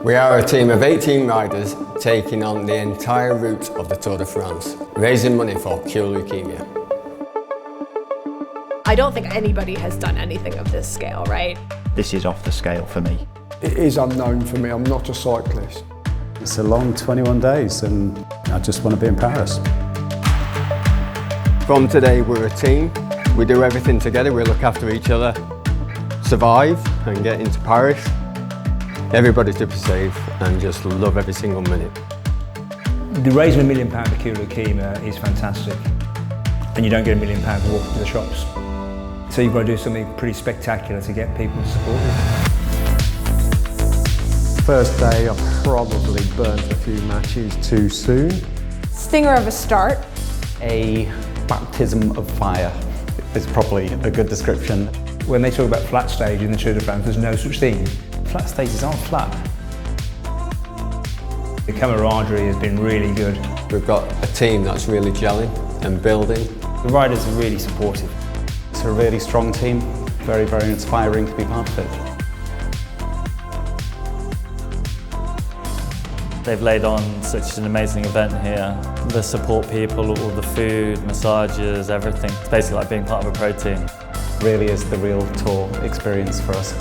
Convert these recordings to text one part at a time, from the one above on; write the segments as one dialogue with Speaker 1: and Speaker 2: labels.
Speaker 1: We are a team of 18 riders taking on the entire route of the Tour de France, raising money for cure leukemia.
Speaker 2: I don't think anybody has done anything of this scale, right?
Speaker 3: This is off the scale for me.
Speaker 4: It is unknown for me, I'm not a cyclist.
Speaker 5: It's a long 21 days and I just want to be in Paris.
Speaker 1: From today, we're a team. We do everything together, we look after each other, survive and get into Paris. Everybody's super safe and just love every single minute.
Speaker 6: The raising £1 million for cure leukemia is fantastic. And you don't get £1 million for walking to the shops. So you've got to do something pretty spectacular to get people to support you.
Speaker 7: First day, I probably burnt a few matches too soon.
Speaker 2: Stinger of a start.
Speaker 5: A baptism of fire is probably a good description.
Speaker 6: When they talk about flat stage in the Tour de France, there's no such thing.
Speaker 5: Flat stages aren't flat.
Speaker 6: The camaraderie has been really good.
Speaker 1: We've got a team that's really gelling and building.
Speaker 3: The riders are really supportive.
Speaker 5: It's a really strong team, very, very inspiring to be part of it.
Speaker 8: They've laid on such an amazing event here. The support people, all the food, massages, everything. It's basically like being part of a pro team.
Speaker 5: Really is the real tour experience for us.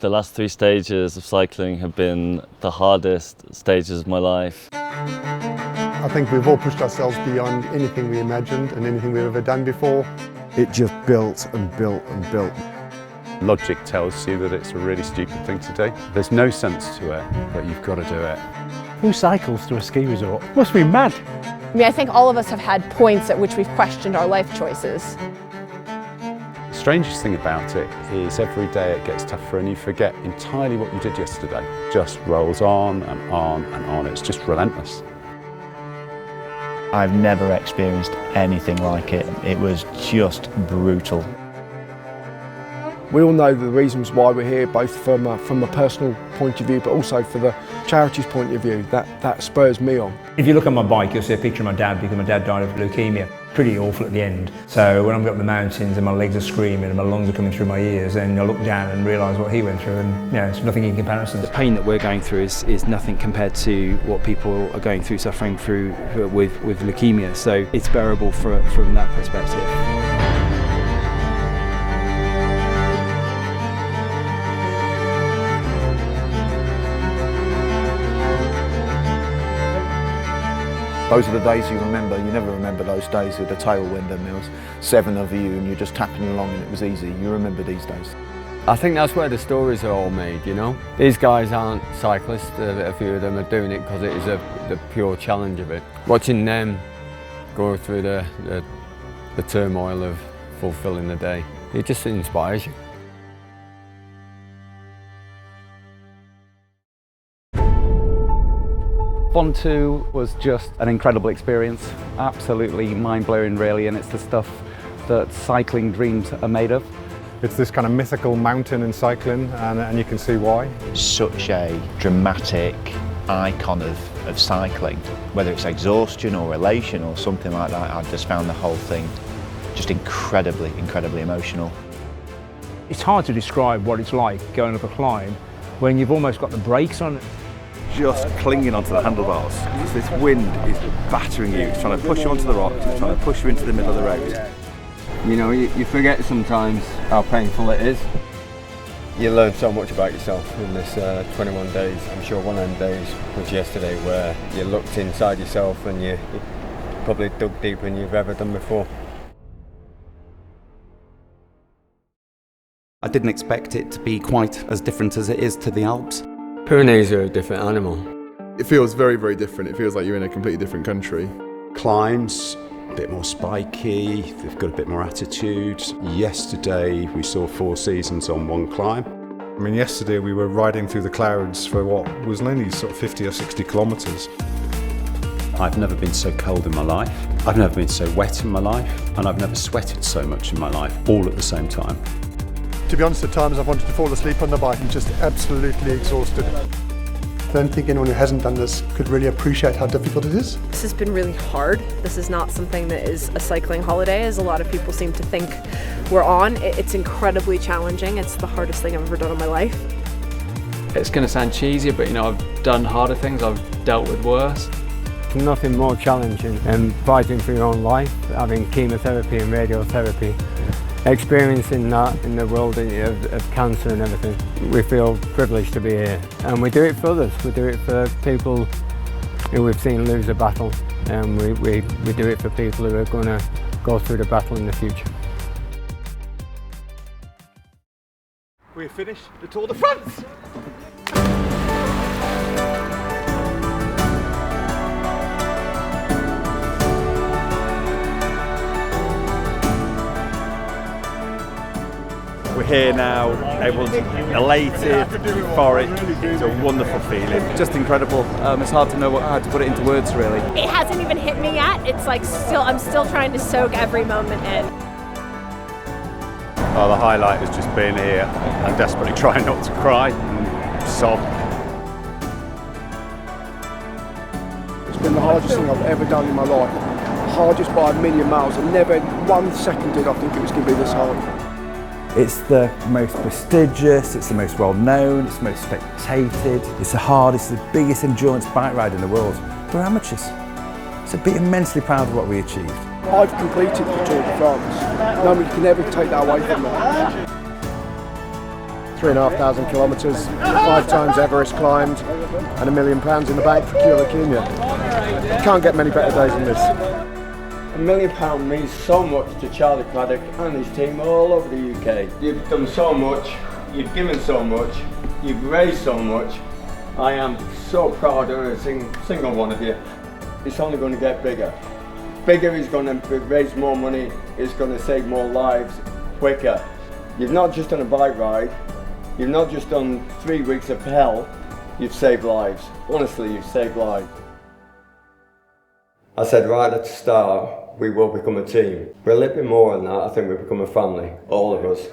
Speaker 8: The last 3 stages of cycling have been the hardest stages of my life.
Speaker 9: I think we've all pushed ourselves beyond anything we imagined and anything we've ever done before.
Speaker 7: It just built and built and built.
Speaker 10: Logic tells you that it's a really stupid thing to do. There's no sense to it, but you've got to do it.
Speaker 7: Who cycles to a ski resort? Must be mad.
Speaker 2: I mean, I think all of us have had points at which we've questioned our life choices.
Speaker 10: The strangest thing about it is every day it gets tougher and you forget entirely what you did yesterday. It just rolls on and on and on. It's just relentless.
Speaker 3: I've never experienced anything like it. It was just brutal.
Speaker 4: We all know the reasons why we're here, both from a personal point of view, but also for the charity's point of view. That spurs me on.
Speaker 6: If you look on my bike, you'll see a picture of my dad because my dad died of leukemia. Pretty awful at the end. So when I'm up the mountains and my legs are screaming and my lungs are coming through my ears, then I look down and realise what he went through, and you know, it's nothing in comparison.
Speaker 11: The pain that we're going through is nothing compared to what people are going through, suffering through with leukemia. So it's bearable from that perspective.
Speaker 12: Those are the days you remember. You never remember those days with the tailwind and there was 7 of you and you're just tapping along and it was easy. You remember these days.
Speaker 1: I think that's where the stories are all made, you know. These guys aren't cyclists, a few of them are doing it because it is the pure challenge of it. Watching them go through the turmoil of fulfilling the day, it just inspires you.
Speaker 5: Fontu was just an incredible experience, absolutely mind-blowing really, and it's the stuff that cycling dreams are made of.
Speaker 9: It's this kind of mythical mountain in cycling and you can see why.
Speaker 3: Such a dramatic icon of cycling. Whether it's exhaustion or elation or something like that, I've just found the whole thing just incredibly, incredibly emotional.
Speaker 6: It's hard to describe what it's like going up a climb when you've almost got the brakes on.
Speaker 10: Just clinging onto the handlebars. This wind is battering you. It's trying to push you onto the rocks. It's trying to push you into the middle of the road.
Speaker 1: You know, you forget sometimes how painful it is. You learn so much about yourself in this 21 days. I'm sure one of them days was yesterday where you looked inside yourself and you probably dug deeper than you've ever done before.
Speaker 5: I didn't expect it to be quite as different as it is to the Alps.
Speaker 1: Pyrenees are a different animal.
Speaker 13: It feels very, very different. It feels like you're in a completely different country.
Speaker 10: Climbs, a bit more spiky, they've got a bit more attitude. Yesterday we saw 4 seasons on one climb.
Speaker 9: I mean, yesterday we were riding through the clouds for what was only sort of 50 or 60 kilometres.
Speaker 5: I've never been so cold in my life, I've never been so wet in my life, and I've never sweated so much in my life, all at the same time.
Speaker 9: To be honest, at times I've wanted to fall asleep on the bike. I'm just absolutely exhausted.
Speaker 14: I don't think anyone who hasn't done this could really appreciate how difficult it is.
Speaker 2: This has been really hard. This is not something that is a cycling holiday, as a lot of people seem to think we're on. It's incredibly challenging. It's the hardest thing I've ever done in my life.
Speaker 15: It's going to sound cheesy, but you know, I've done harder things, I've dealt with worse.
Speaker 1: Nothing more challenging than fighting for your own life, having chemotherapy and radiotherapy, experiencing that in the world of cancer and everything. We feel privileged to be here, and we do it for others. We do it for people who we've seen lose a battle, and we do it for people who are going to go through the battle in the future.
Speaker 16: We've finished the Tour de France! We're here now, everyone's elated, euphoric, it's a wonderful feeling.
Speaker 5: Just incredible. It's hard to know how to put it into words, really.
Speaker 2: It hasn't even hit me yet. It's like I'm still trying to soak every moment in.
Speaker 10: Oh, the highlight has just been here and desperately trying not to cry and sob.
Speaker 4: It's been the hardest thing I've ever done in my life. Hardest by a million miles, and never 1 second did I think it was going to be this hard.
Speaker 17: It's the most prestigious, it's the most well known, it's the most spectated, it's the hardest, the biggest endurance bike ride in the world. We're amateurs. So be immensely proud of what we achieved.
Speaker 4: I've completed the Tour de France. Nobody can ever take that away from me.
Speaker 18: 3,500 kilometres, 5 times Everest climbed, and £1 million in the bank for cure leukemia. You can't get many better days than this.
Speaker 1: £1 million means so much to Charlie Paddock and his team all over the UK. You've done so much, you've given so much, you've raised so much. I am so proud of every single one of you. It's only going to get bigger. Bigger is going to raise more money, it's going to save more lives quicker. You've not just done a bike ride, you've not just done 3 weeks of hell, you've saved lives. Honestly, you've saved lives. I said right at the start, we will become a team. We're a little bit more than that. I think we've become a family, all of us.